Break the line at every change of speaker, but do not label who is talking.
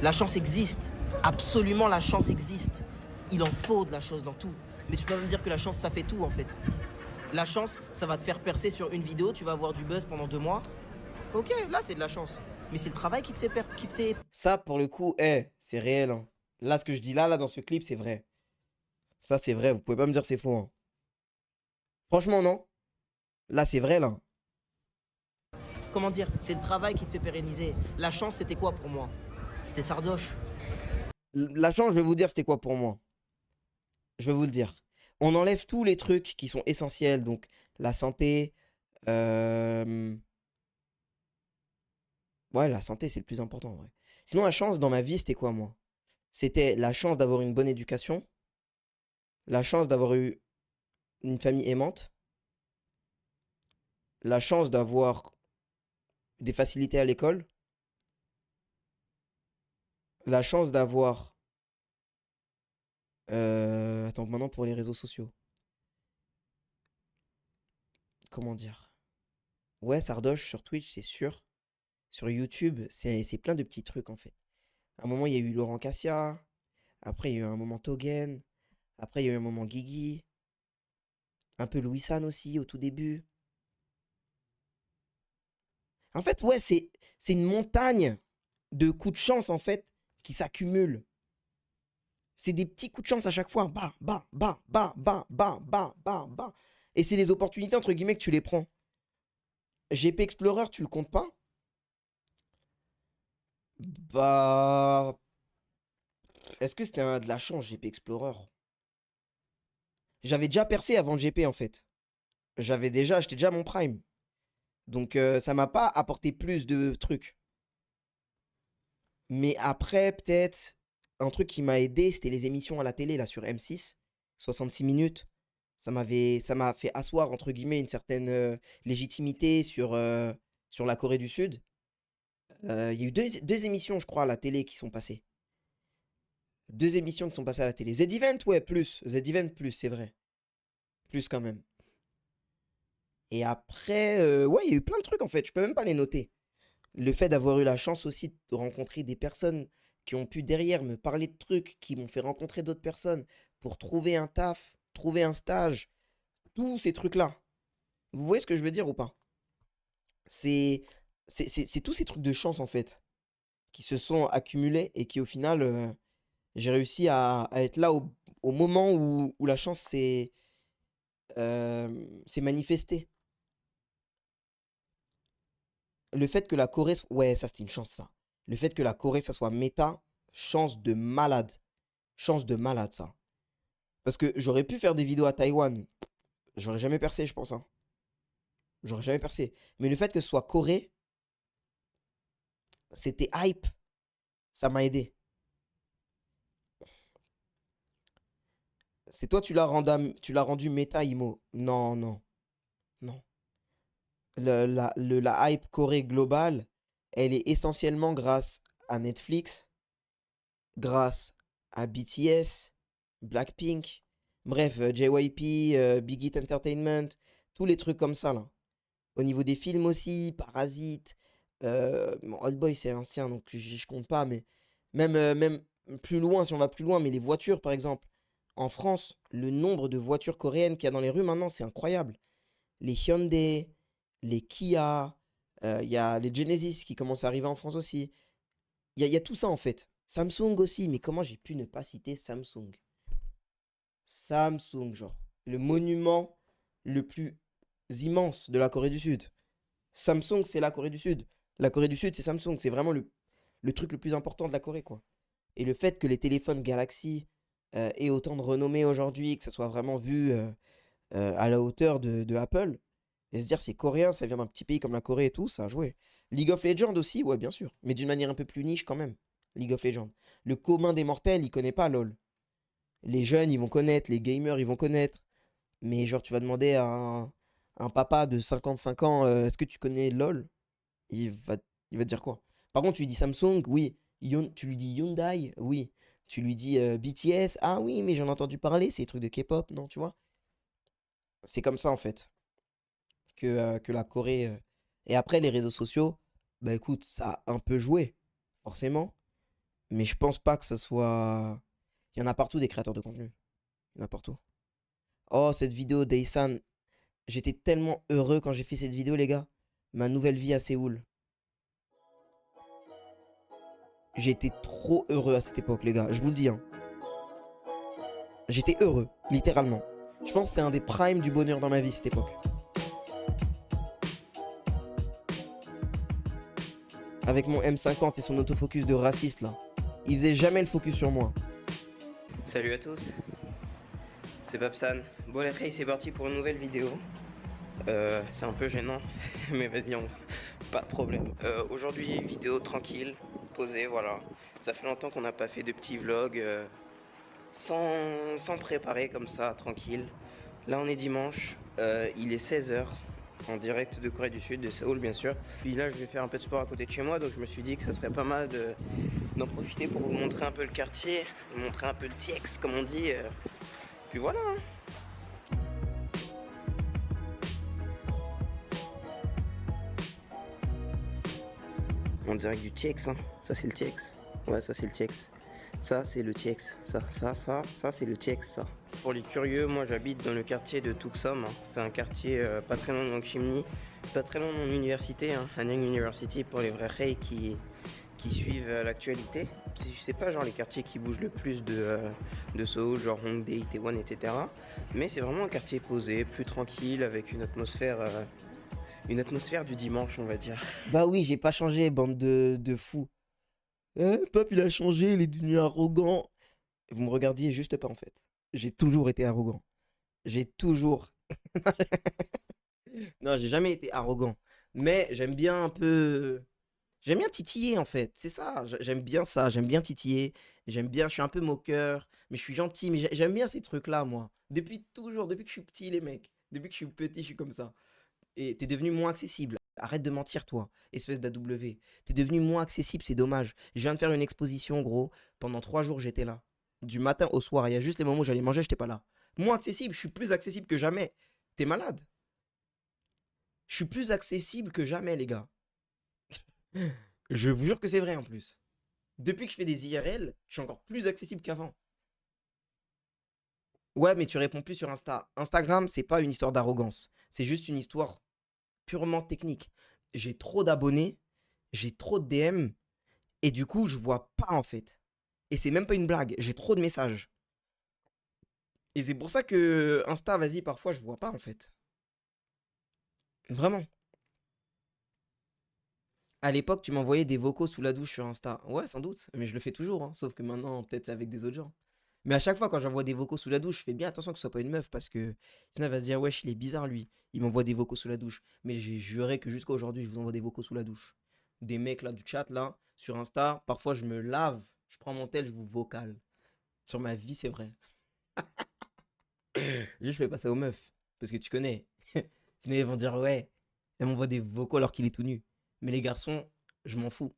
La chance existe. Absolument, la chance existe. Il en faut de la chance dans tout. Mais tu peux me dire que la chance, ça fait tout, en fait. La chance, ça va te faire percer sur une vidéo, tu vas avoir du buzz pendant 2 mois. Ok, là, c'est de la chance. Mais c'est le travail qui te fait qui te fait. Ça, pour le coup, c'est réel, hein. Là, ce que je dis là, dans ce clip, c'est vrai. Ça, c'est vrai. Vous pouvez pas me dire que c'est faux, hein. Franchement, non. Là, c'est vrai, là. Comment dire? C'est le travail qui te fait pérenniser. La chance, c'était quoi pour moi? C'était Sardoche. La chance, je vais vous dire, c'était quoi pour moi? Je vais vous le dire. On enlève tous les trucs qui sont essentiels, donc la santé. Ouais, la santé, c'est le plus important, en vrai. Sinon, la chance dans ma vie, c'était quoi, moi? C'était la chance d'avoir une bonne éducation, la chance d'avoir eu une famille aimante, la chance d'avoir des facilités à l'école, la chance d'avoir... Attends, maintenant pour les réseaux sociaux. Comment dire? Ouais, Sardoche sur Twitch, c'est sûr. Sur YouTube, c'est plein de petits trucs, en fait. À un moment, il y a eu Laurent Cassia. Après, il y a eu un moment Togen. Après, il y a eu un moment Guigui. Un peu Louis San aussi, au tout début. En fait, ouais, c'est une montagne de coups de chance, en fait, qui s'accumulent. C'est des petits coups de chance à chaque fois. Bah, bah, bah, bah, bah, bah, bah, bah, bah. Et c'est les opportunités, entre guillemets, que tu les prends. GP Explorer, tu le comptes pas? Bah... Est-ce que c'était de la chance, GP Explorer? J'avais déjà percé avant le GP, en fait. J'étais déjà à mon prime. Donc, ça m'a pas apporté plus de trucs. Mais après, peut-être, un truc qui m'a aidé, c'était les émissions à la télé, là, sur M6, 66 minutes. Ça m'a fait asseoir, entre guillemets, une certaine légitimité sur la Corée du Sud. Il y a eu deux émissions, je crois, à la télé qui sont passées. Deux émissions qui sont passées à la télé. Z-Event, ouais, plus. Z-Event, plus, c'est vrai. Plus quand même. Et après, ouais, il y a eu plein de trucs, en fait. Je peux même pas les noter. Le fait d'avoir eu la chance aussi de rencontrer des personnes qui ont pu derrière me parler de trucs, qui m'ont fait rencontrer d'autres personnes pour trouver un taf, trouver un stage, tous ces trucs-là. Vous voyez ce que je veux dire ou pas? C'est c'est tous ces trucs de chance en fait qui se sont accumulés et qui au final j'ai réussi à être là au moment où la chance s'est manifestée. Le fait que la Corée ouais, ça c'était une chance ça. Le fait que la Corée ça soit méta, chance de malade. Chance de malade, ça. Parce que j'aurais pu faire des vidéos à Taïwan. J'aurais jamais percé, je pense, hein. J'aurais jamais percé. Mais le fait que ce soit Corée, c'était hype. Ça m'a aidé. C'est toi, tu l'as rendu méta, Imo. Non, non, non. La hype Corée globale, elle est essentiellement grâce à Netflix, grâce à BTS, Blackpink, bref, JYP, Big Hit Entertainment, tous les trucs comme ça, là. Au niveau des films aussi, Parasite. Bon, Old Boy, c'est ancien, donc je compte pas, mais même plus loin, si on va plus loin, mais les voitures, par exemple. En France, le nombre de voitures coréennes qu'il y a dans les rues maintenant, c'est incroyable. Les Hyundai, les Kia, il y a les Genesis qui commencent à arriver en France aussi. Il y a tout ça en fait. Samsung aussi, mais comment j'ai pu ne pas citer Samsung? Samsung, genre. Le monument le plus immense de la Corée du Sud. Samsung, c'est la Corée du Sud. La Corée du Sud, c'est Samsung. C'est vraiment le truc le plus important de la Corée, quoi. Et le fait que les téléphones Galaxy aient autant de renommée aujourd'hui, que ça soit vraiment vu à la hauteur de Apple, et se dire c'est coréen, ça vient d'un petit pays comme la Corée et tout, ça a joué. League of Legends aussi, ouais, bien sûr. Mais d'une manière un peu plus niche quand même. League of Legends. Le commun des mortels, il connaît pas LoL. Les jeunes, ils vont connaître, les gamers, ils vont connaître. Mais genre, tu vas demander à un papa de 55 ans, est-ce que tu connais LoL? Il va, il va te dire quoi? Par contre, tu lui dis Samsung, oui. Tu lui dis Hyundai, oui. Tu lui dis BTS, ah oui, mais j'en ai entendu parler, c'est des trucs de K-pop, non, tu vois? C'est comme ça, en fait, que la Corée. Et après, les réseaux sociaux, bah écoute, ça a un peu joué, forcément. Mais je pense pas que ça soit. Il y en a partout des créateurs de contenu. Il y en a partout. Oh, cette vidéo d'Aysan. J'étais tellement heureux quand j'ai fait cette vidéo, les gars. Ma nouvelle vie à Séoul. J'étais trop heureux à cette époque, les gars. Je vous le dis, hein. J'étais heureux, littéralement. Je pense que c'est un des primes du bonheur dans ma vie, cette époque. Avec mon M50 et son autofocus de raciste, là. Il faisait jamais le focus sur moi.
Salut à tous, c'est Babsan. Bon les frères, c'est parti pour une nouvelle vidéo. C'est un peu gênant, mais vas-y, pas de problème. Aujourd'hui, vidéo tranquille, posée, voilà. Ça fait longtemps qu'on n'a pas fait de petits vlogs sans préparer comme ça, tranquille. Là, on est dimanche, il est 16 h en direct de Corée du Sud, de Séoul bien sûr. Puis là, je vais faire un peu de sport à côté de chez moi, donc je me suis dit que ça serait pas mal d'en profiter pour vous montrer un peu le quartier, vous montrer un peu le TX comme on dit. Puis voilà. En direct du TX, hein. Ça c'est le TX. Ouais, ça c'est le TX. Ça c'est le TX. Ça c'est le TX, ça. Pour les curieux, moi j'habite dans le quartier de Tuksum, hein. C'est un quartier pas très loin de Nongshimni, pas très loin de mon université, hein. Hanyang University pour les vrais Rei qui suivent l'actualité. C'est pas genre les quartiers qui bougent le plus de Seoul, genre Hongdae, Itaewon, etc. Mais c'est vraiment un quartier posé, plus tranquille, avec une atmosphère du dimanche, on va dire.
Bah oui, j'ai pas changé, bande de fous. Hein, Pop, il a changé, il est devenu arrogant. Vous me regardiez juste pas, en fait. J'ai toujours été arrogant. J'ai toujours. Non, j'ai jamais été arrogant. Mais j'aime bien un peu. J'aime bien titiller, en fait. C'est ça. J'aime bien ça. J'aime bien titiller. J'aime bien. Je suis un peu moqueur. Mais je suis gentil. Mais j'aime bien ces trucs-là, moi. Depuis toujours. Depuis que je suis petit, les mecs. Depuis que je suis petit, je suis comme ça. Et t'es devenu moins accessible. Arrête de mentir, toi, espèce d'AW. T'es devenu moins accessible, c'est dommage. Je viens de faire une exposition, gros. Pendant 3 jours, j'étais là. Du matin au soir. Il y a juste les moments où j'allais manger, j'étais pas là. Moins accessible, je suis plus accessible que jamais. T'es malade. Je suis plus accessible que jamais, les gars. Je vous jure que c'est vrai en plus. Depuis que je fais des IRL, je suis encore plus accessible qu'avant. Ouais, mais tu réponds plus sur Insta. Instagram, c'est pas une histoire d'arrogance. C'est juste une histoire purement technique. J'ai trop d'abonnés, j'ai trop de DM, et du coup, je vois pas en fait. Et c'est même pas une blague, j'ai trop de messages. Et c'est pour ça que Insta, vas-y, parfois, je vois pas en fait. Vraiment. À l'époque, tu m'envoyais des vocaux sous la douche sur Insta. Ouais, sans doute, mais je le fais toujours, hein. Sauf que maintenant, peut-être c'est avec des autres gens. Mais à chaque fois, quand j'envoie des vocaux sous la douche, je fais bien attention que ce soit pas une meuf parce que sinon elle va se dire, wesh, il est bizarre lui. Il m'envoie des vocaux sous la douche. Mais j'ai juré que jusqu'à aujourd'hui, je vous envoie des vocaux sous la douche. Des mecs là du chat là, sur Insta, parfois je me lave, je prends mon tel, je vous vocale. Sur ma vie, c'est vrai. Juste, je fais pas ça aux meufs. Parce que tu connais. Sinon, ils vont dire, ouais, elle m'envoie des vocaux alors qu'il est tout nu. Mais les garçons, je m'en fous.